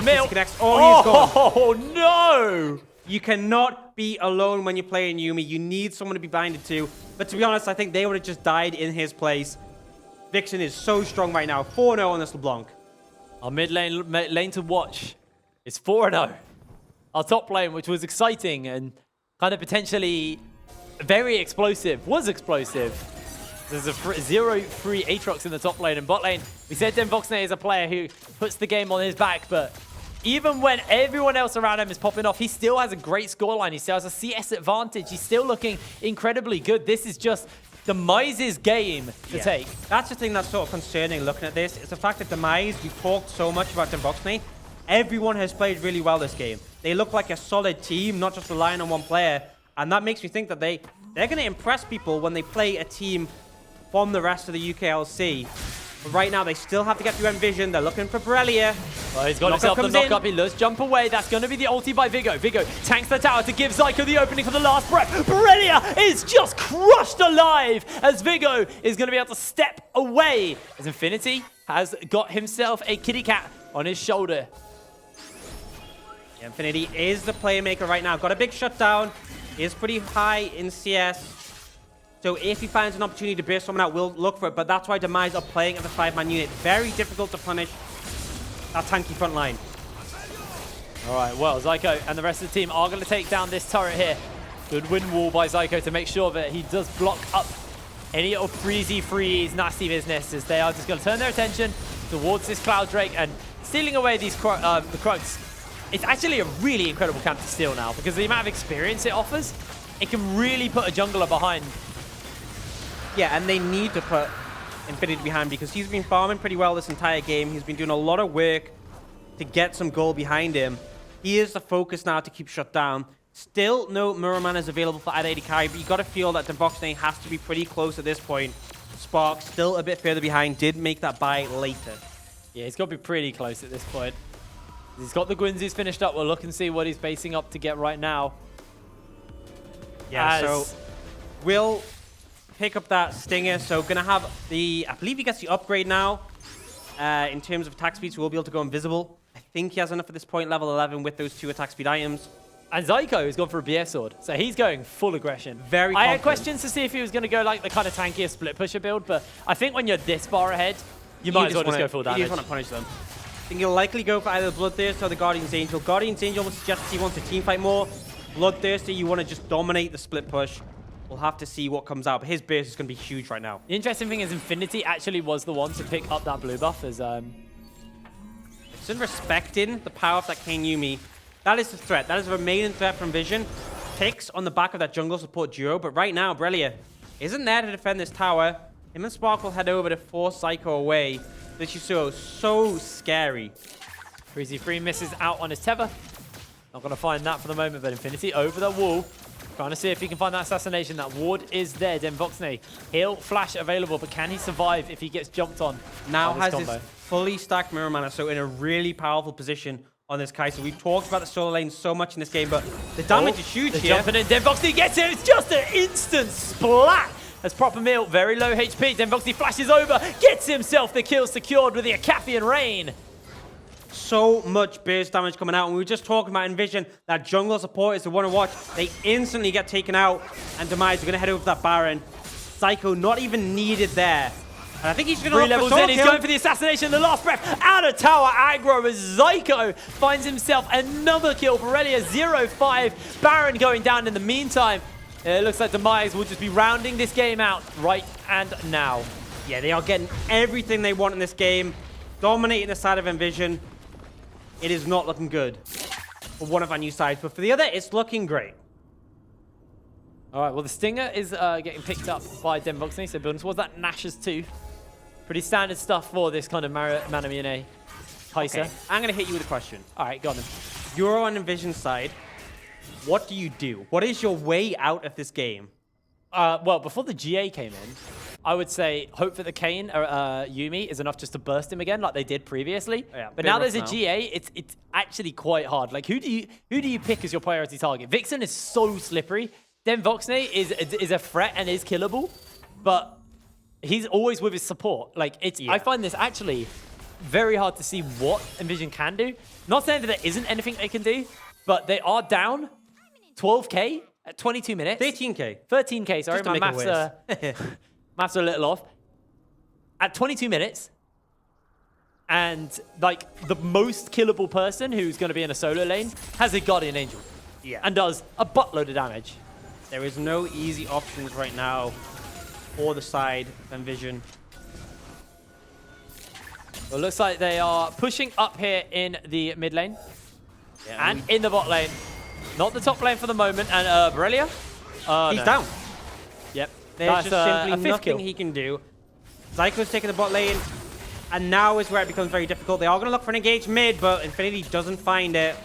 Oh, no! You cannot be alone when you're playing Yumi. You need someone to be binded to. But to be honest, I think they would have just died in his place. Vixen is so strong right now. 4-0 on this LeBlanc. Our mid lane to watch is 4-0. Our top lane, which was exciting and kind of potentially very explosive, was explosive. There's a 0-3 Aatrox in the top lane and bot lane. We said Denvoxne is a player who puts the game on his back, but even when everyone else around him is popping off, he still has a great scoreline. He still has a CS advantage. He's still looking incredibly good. This is just Demise's game to take. That's the thing that's sort of concerning looking at this. It's the fact that Demise, we've talked so much about Denvoxne. Everyone has played really well this game. They look like a solid team, not just relying on one player. And that makes me think that they're going to impress people when they play a team from the rest of the UKLC. But right now, they still have to get through Nvision. They're looking for Borrelia. Well, he's got himself the knock-up. He does jump away. That's going to be the ulti by Vigo. Vigo tanks the tower to give Zyko the opening for the last breath. Borrelia is just crushed alive as Vigo is going to be able to step away. As Infinity has got himself a kitty cat on his shoulder. Yeah, Infinity is the playmaker right now. Got a big shutdown. Is pretty high in CS. So if he finds an opportunity to burst someone out, we'll look for it. But that's why Demise are playing as a 5-man unit. Very difficult to punish that tanky front line. All right, well, Zyko and the rest of the team are going to take down this turret here. Good wind wall by Zyko to make sure that he does block up any of Freezy nasty business, as they are just going to turn their attention towards this Cloud Drake and stealing away these the Krugs. It's actually a really incredible camp to steal now because the amount of experience it offers, it can really put a jungler behind. Yeah, and they need to put Infinity behind because he's been farming pretty well this entire game. He's been doing a lot of work to get some gold behind him. He is the focus now to keep shut down. Still no Muraman is available for ad AD carry, but you got to feel that Denvoxne has to be pretty close at this point. Spark still a bit further behind, did make that buy later. Yeah, he's got to be pretty close at this point. He's got the Gwynsies finished up. We'll look and see what he's basing up to get right now. Yeah, so we'll pick up that Stinger. So gonna have the, I believe he gets the upgrade now in terms of attack speed, so we'll be able to go invisible. I think he has enough at this point, level 11 with those 2 attack speed items. And Zyko has gone for a BS sword, so he's going full aggression. Very I had confident. questions to see if he was going to go like the kind of tankier split pusher build, but I think when you're this far ahead, you might as well just go full damage. You just want to punish them. I think he'll likely go for either the Bloodthirster or the Guardian's Angel. Guardian's Angel suggests he wants to team fight more. Bloodthirster, you want to just dominate the split push. We'll have to see what comes out, but his burst is going to be huge right now. The interesting thing is Infinity actually was the one to pick up that blue buff as... Still respecting the power of that Kane Yuumi. That is the threat. That is the remaining threat from Vision. Picks on the back of that jungle support duo, but right now, Brelia isn't there to defend this tower. Him and Spark will head over to force Psycho away. This is so scary. Freezy Free misses out on his tether. Not going to find that for the moment, but Infinity over the wall. Trying to see if he can find that assassination. That ward is there. Denvoxne. Heal flash available, but can he survive if he gets jumped on? Now has combo? his fully stacked mirror mana, so in a really powerful position on this Kai'Sa. We've talked about the solo lane so much in this game, but the damage is huge here. Jumping in. Denvoxne gets it. It's just an instant splat. As Proper Meal, very low HP. Denvoxne flashes over, gets himself the kill secured with the Acafian Rain. So much burst damage coming out, and we were just talking about Nvision. That jungle support is the one to watch. They instantly get taken out, and Demise are going to head over to that Baron. Psycho not even needed there. And I think he's going to 3 levels in, he's going for the assassination, the last breath, out of tower aggro as Zyko finds himself another kill. Borrelia 0-5, Baron going down in the meantime. It looks like Demise will just be rounding this game out right and now. Yeah, they are getting everything they want in this game, dominating the side of Nvision. It is not looking good for one of our new sides, but for the other, it's looking great. All right, well, the Stinger is getting picked up by Denvoxne, so building towards that Nash's 2. Pretty standard stuff for this kind of Manamune Kai'Sa. Okay, I'm going to hit you with a question. All right, go on then. You're on Nvision's side. What do you do? What is your way out of this game? Well, before the GA came in, I would say hope that the Kane or Yuumi is enough just to burst him again like they did previously. Yeah, but now there's a GA, it's actually quite hard. Like who do you pick as your priority target? Vixen is so slippery. Denvoxne is a threat and is killable, but he's always with his support. Like I find this actually very hard to see what Nvision can do. Not saying that there isn't anything they can do, but they are down 12k at 22 minutes. 13k. 13k, sorry, my maths are a little off. At 22 minutes, and like the most killable person who's going to be in a solo lane has a Guardian Angel. Yeah. And does a buttload of damage. There is no easy options right now for the side of Nvision. Well, it looks like they are pushing up here in the mid lane. Yeah, and in the bot lane. Not the top lane for the moment. And Borrelia? He's down. Yep. There's That's just simply nothing kill. he can do. Zyko's taking the bot lane, and now is where it becomes very difficult. They are going to look for an engage mid, but Infinity doesn't find it.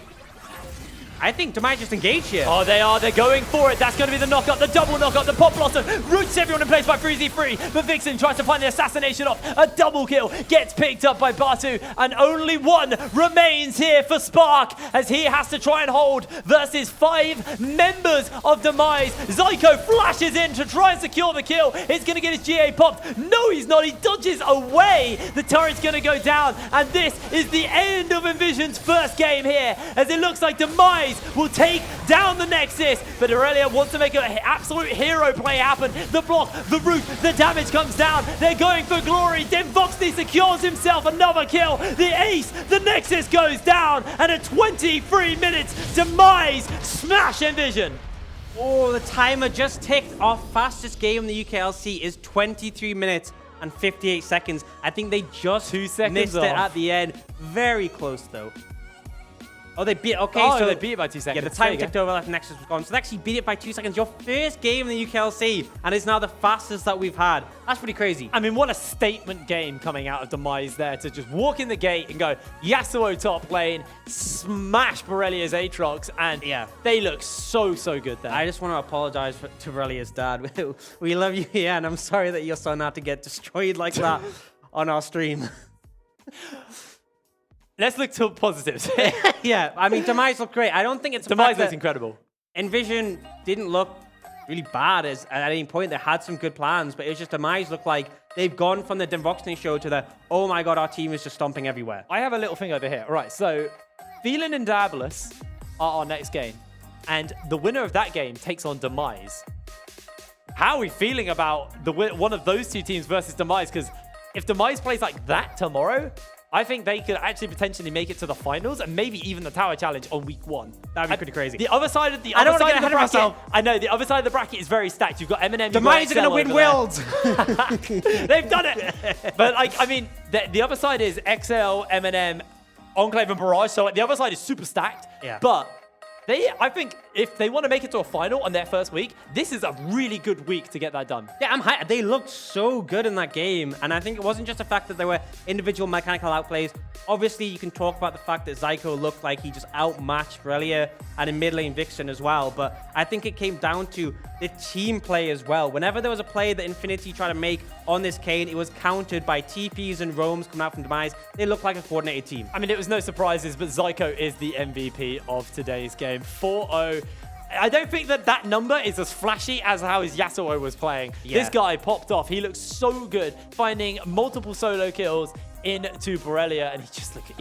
I think Demise just engaged here. Oh, they are. They're going for it. That's going to be the knockup, the double knockup, the pop blossom. Roots everyone in place by Freezy Free. But Vixen tries to find the assassination off. A double kill gets picked up by Batu. And only one remains here for Spark as he has to try and hold versus 5 members of Demise. Zyko flashes in to try and secure the kill. It's going to get his GA popped. No, he's not. He dodges away. The turret's going to go down. And this is the end of Nvision's first game here as it looks like Demise will take down the Nexus, but Aurelia wants to make an absolute hero play happen. The block, the root, the damage comes down. They're going for glory. Denvoxne secures himself another kill. The ace, the Nexus goes down, and at 23 minutes, Demise smash Nvision. Oh, the timer just ticked. Our fastest game in the UKLC is 23 minutes and 58 seconds. I think they just 2 seconds missed off. it at the end. Very close, though. Oh, they beat. Okay, Oh, so they beat it by 2 seconds. Yeah, the There time you go. ticked over after Nexus was gone. So they actually beat it by 2 seconds. Your first game in the UKLC, and it's now the fastest that we've had. That's pretty crazy. I mean, what a statement game coming out of Demise there to just walk in the gate and go Yasuo top lane, smash Borrelia's Aatrox, and Yeah. they look so good there. I just want to apologize to Borrelia's dad. We love you, yeah, and I'm sorry that your son had to get destroyed like that on our stream. Let's look to positives. Yeah, I mean, Demise looked great. I don't think it's the Demise fact looks that incredible. Nvision didn't look really bad at any point. They had some good plans, but it was just Demise looked like they've gone from the Demvoxney show to the, oh my god, our team is just stomping everywhere. I have a little thing over here. All right, so Phelan and Diabolus are our next game, and the winner of that game takes on Demise. How are we feeling about one of those two teams versus Demise? Because if Demise plays like that tomorrow, I think they could actually potentially make it to the finals and maybe even the Tower Challenge on week 1. That'd be pretty crazy. The other side of the I don't other want to side get of the ahead of bracket. myself. I know the other side of the bracket is very stacked. You've got Eminem. Demise are going to win Worlds. They've done it. But like, I mean, the other side is XL, Eminem, Enclave, and Barrage. So like, the other side is super stacked. Yeah. But I think if they want to make it to a final on their first week, this is a really good week to get that done. Yeah, I'm hyped. They looked so good in that game. And I think it wasn't just the fact that there were individual mechanical outplays. Obviously, you can talk about the fact that Zyko looked like he just outmatched Borrelia and in mid lane Vixen as well. But I think it came down to the team play as well. Whenever there was a play that Infinity tried to make on this Kane, it was countered by TPs and roams coming out from Demise. They looked like a coordinated team. I mean, it was no surprises, but Zyko is the MVP of today's game. 4-0. I don't think that number is as flashy as how his Yasuo was playing. Yeah. This guy popped off. He looked so good, finding multiple solo kills into Borrelia, and he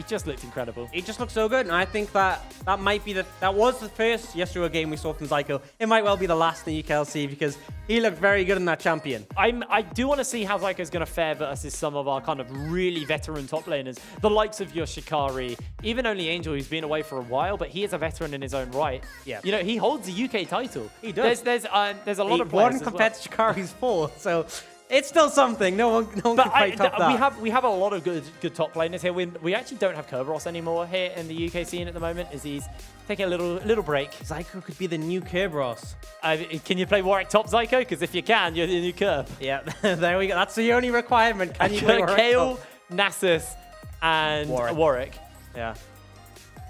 just looked incredible. It just looked so good, and I think that might be that was the first Yasuo game we saw from Zyko. It might well be the last in the UKLC because he looked very good in that champion. I do want to see how Zyko's going to fare versus some of our kind of really veteran top laners, the likes of your Shikari, even Only Angel, who's been away for a while, but he is a veteran in his own right. Yeah, you know, he holds the UK title. He does. There's a lot of players one compared to Shikari's 4, so. It's still something. No one can quite top that. We have a lot of good top laners here. We actually don't have Kerberos anymore here in the UK scene at the moment, as he's taking a little break. Zyko could be the new Kerberos. Can you play Warwick top, Zyko? Because if you can, you're the new Kerb. Yeah, there we go. That's the only requirement. Can you play Warwick Kale, Nasus, and Warwick. Yeah.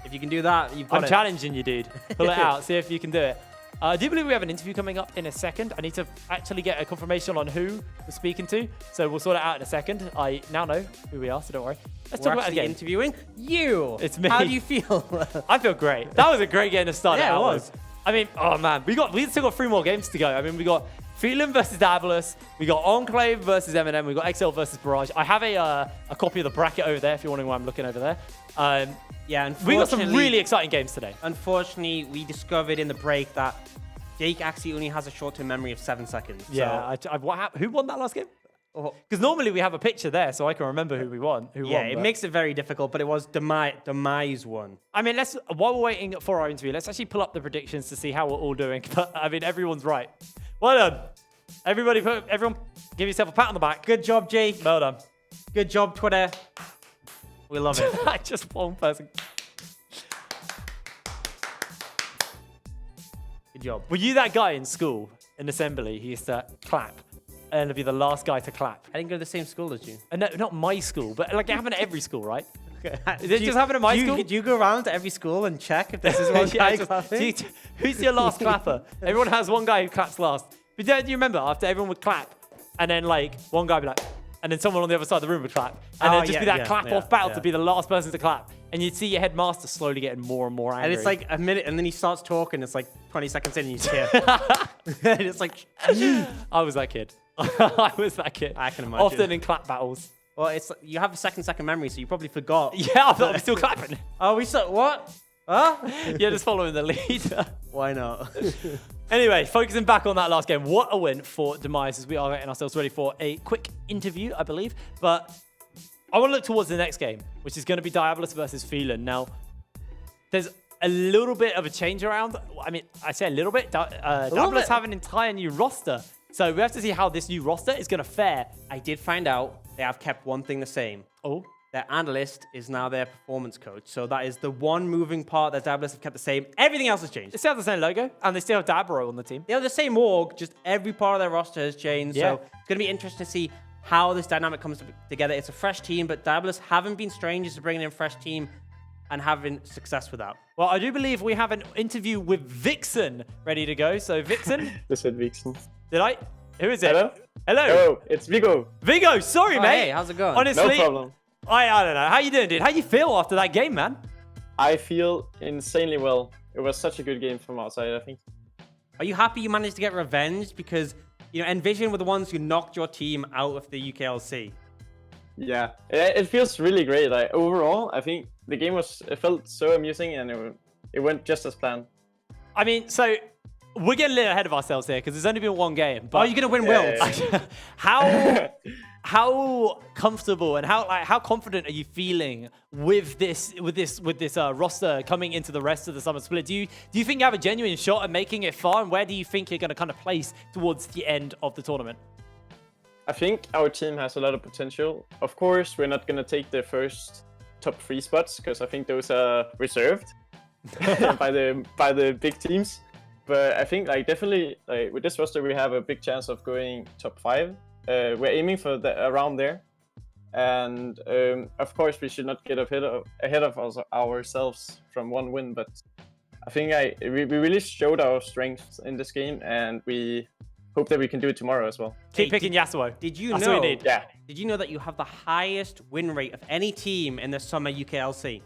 If you can do that, you've got it. I'm challenging you, dude. Pull it out. See if you can do it. I do believe we have an interview coming up in a second. I need to actually get a confirmation on who we're speaking to. So we'll sort it out in a second. I now know who we are, so don't worry. Let's talk about the game. Interviewing you. It's me. How do you feel? I feel great. That was a great game to start Yeah, out it was. with. I mean, oh man, we still got 3 more games to go. I mean, we got Phelan versus Diabolus, we got Enclave versus Eminem, we got XL versus Barrage. I have a copy of the bracket over there if you're wondering why I'm looking over there. Yeah, we got some really exciting games today. Unfortunately, we discovered in the break that Jake actually only has a short-term memory of 7 seconds. Yeah, so. who won that last game? Because normally we have a picture there, so I can remember who we won. It makes it very difficult, but it was Demise won. I mean, while we're waiting for our interview, let's actually pull up the predictions to see how we're all doing. But I mean, everyone's right. Well done, everyone. Give yourself a pat on the back. Good job, Jake. Well done. Good job, Twitter. We love it. Just one person. Good job. Were you that guy in school, in assembly, who used to clap and be the last guy to clap? I didn't go to the same school as you. No, not my school, but like it happened at every school, right? Did it just happen at my school? Did you go around to every school and check if this is one guy clapping? Who's your last clapper? Everyone has one guy who claps last. But do you remember after everyone would clap, and then like one guy would be like, and then someone on the other side of the room would clap, and then just be that clap-off battle to be the last person to clap. And you'd see your headmaster slowly getting more and more angry. And it's like a minute, and then he starts talking. It's like 20 seconds in, and you just hear. And it's like, I was that kid. I was that kid. I can imagine. Often in clap battles. Well, it's you have a second memory, so you probably forgot. Yeah, I thought I'm still clapping. Oh, we saw what? Huh? Yeah, just following the lead. Why not? Anyway, focusing back on that last game, what a win for Demise as we are getting ourselves ready for a quick interview, I believe. But I want to look towards the next game, which is going to be Diabolus versus Phelan. Now, there's a little bit of a change around. I mean, I say a little bit. Diabolus have an entire new roster. So we have to see how this new roster is going to fare. I did find out they have kept one thing the same. Oh. Their analyst is now their performance coach. So that is the one moving part that Diabolus have kept the same. Everything else has changed. They still have the same logo, and they still have Dabro on the team. They have the same org, just every part of their roster has changed. Yeah. So it's going to be interesting to see how this dynamic comes together. It's a fresh team, but Diabolus haven't been strangers to bringing in a fresh team and having success with that. Well, I do believe we have an interview with Vixen ready to go. So, Vixen. This is Vixen. Did I? Who is it? Hello? Hello. Hello, it's Vigo. Vigo, sorry, mate. Hey, how's it going? Honestly, No problem. I don't know. How you doing, dude? How you feel after that game, man? I feel insanely well. It was such a good game from our side, I think. Are you happy you managed to get revenge? Because, you know, Nvision were the ones who knocked your team out of the UKLC. Yeah, it feels really great. Like overall, I think the game it felt so amusing, and it went just as planned. I mean, so we're getting a little ahead of ourselves here because there's only been one game. But Are you gonna win Worlds? How comfortable and how confident are you feeling with this roster coming into the rest of the summer split? Do you think you have a genuine shot at making it far? And where do you think you're going to kind of place towards the end of the tournament? I think our team has a lot of potential. Of course, we're not going to take the first top 3 spots because I think those are reserved by the big teams. But I think like definitely like with this roster we have a big chance of going top 5. We're aiming for around there, and of course we should not get ahead of ourselves from one win. But I think we really showed our strengths in this game, and we hope that we can do it tomorrow as well. Keep picking Yasuo. Did you That's know? what we need. Yeah. Did you know that you have the highest win rate of any team in the summer UKLC?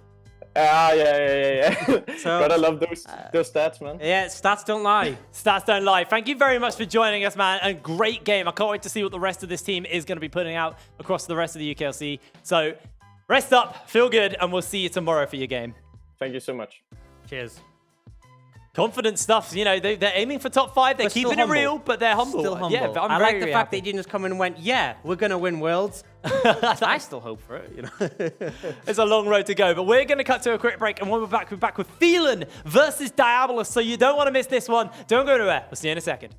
Yeah. So, Gotta love those stats, man. Yeah, stats don't lie. Stats don't lie. Thank you very much for joining us, man. And great game. I can't wait to see what the rest of this team is going to be putting out across the rest of the UKLC. So rest up, feel good, and we'll see you tomorrow for your game. Thank you so much. Cheers. Confident stuff. You know, they're aiming for top 5. They're But still keeping it humble. real, but they're humble. Still humble. Yeah, but I'm I very, like the very fact that happy. you didn't just come in and went, yeah, we're going to win Worlds. I still hope for it, you know. It's a long road to go, but we're going to cut to a quick break, and when we're back with Phelan versus Diabolus, so you don't want to miss this one. Don't go anywhere. We'll see you in a second.